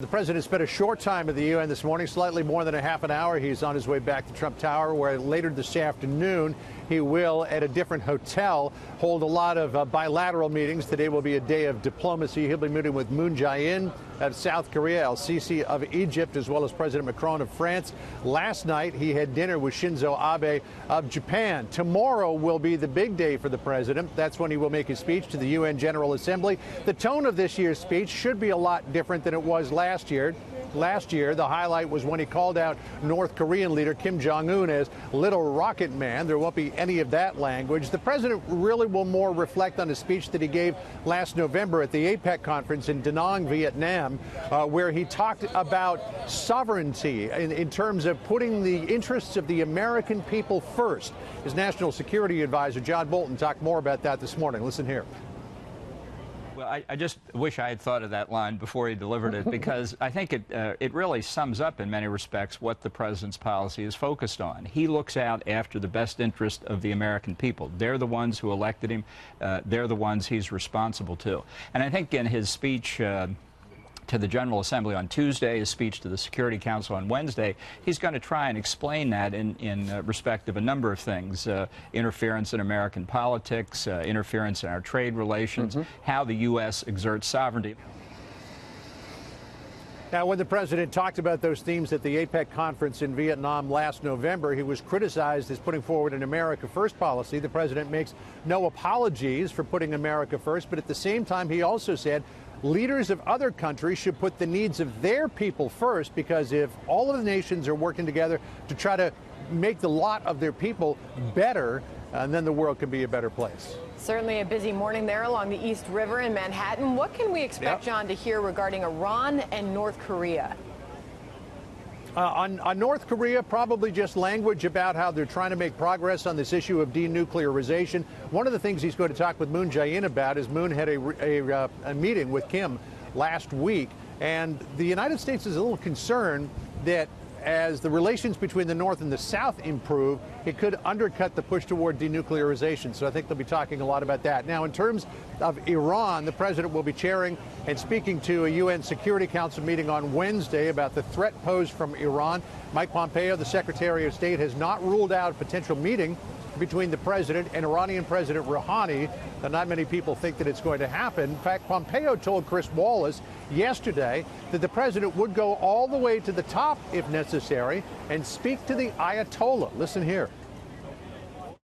The president spent a short time at the UN this morning, slightly more than a half an hour. He's on his way back to Trump Tower, where later this afternoon he will, at a different hotel, hold a lot of bilateral meetings. Today will be a day of diplomacy. He'll be meeting with Jae-in of South Korea, el-Sisi of Egypt, as well as President Macron of France. Last night he had dinner with Shinzo Abe of Japan. Tomorrow will be the big day for the president. That's when he will make his speech to the UN General Assembly. The tone of this year's speech should be a lot different than it was last year. Last year, the highlight was when he called out North Korean leader Kim Jong-un as Little Rocket Man. There won't be any of that language. The president really will more reflect on a speech that he gave last November at the APEC conference in Da Nang, Vietnam, where he talked about sovereignty in terms of putting the interests of the American people first. His national security advisor, John Bolton, talked more about that this morning. Listen here. Well, I just wish I had thought of that line before he delivered it, because I think it really sums up in many respects what the president's policy is focused on. He looks out after the best interest of the American people. They're the ones who elected him. They're the ones he's responsible to. And I think in his speech to the General Assembly on Tuesday, his speech to the Security Council on Wednesday, he's going to try and explain that in respect of a number of things: interference in American politics, interference in our trade relations, how the U.S. exerts sovereignty. Now, when the president talked about those themes at the APEC conference in Vietnam last November, he was criticized as putting forward an America First policy. The president makes no apologies for putting America first, but at the same time, he also said leaders of other countries should put the needs of their people first, because if all of the nations are working together to try to make the lot of their people better, then the world can be a better place. Certainly a busy morning there along the East River in Manhattan. What can we expect, John, to hear regarding Iran and North Korea? On North Korea, probably just language about how they're trying to make progress on this issue of denuclearization. One of the things he's going to talk with Moon Jae-in about is Moon had a meeting with Kim last week, and the United States is a little concerned that as the relations between the North and the South improve, it could undercut the push toward denuclearization. So I think they'll be talking a lot about that. Now, in terms of Iran, the president will be chairing and speaking to a UN Security Council meeting on Wednesday about the threat posed from Iran. Mike Pompeo, the Secretary of State, has not ruled out a potential meeting between the president and Iranian President Rouhani. Not many people think that it's going to happen. In fact, Pompeo told Chris Wallace yesterday that the president would go all the way to the top if necessary and speak to the Ayatollah. Listen here.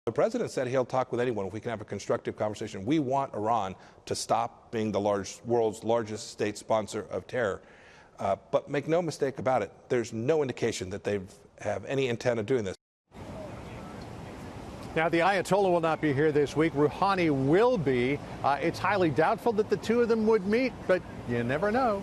The president said he'll talk with anyone if we can have a constructive conversation. We want Iran to stop being the world's largest state sponsor of terror. But make no mistake about it, there's no indication that they have any intent of doing this. Now, the Ayatollah will not be here this week. Rouhani will be. It's highly doubtful that the two of them would meet, but you never know.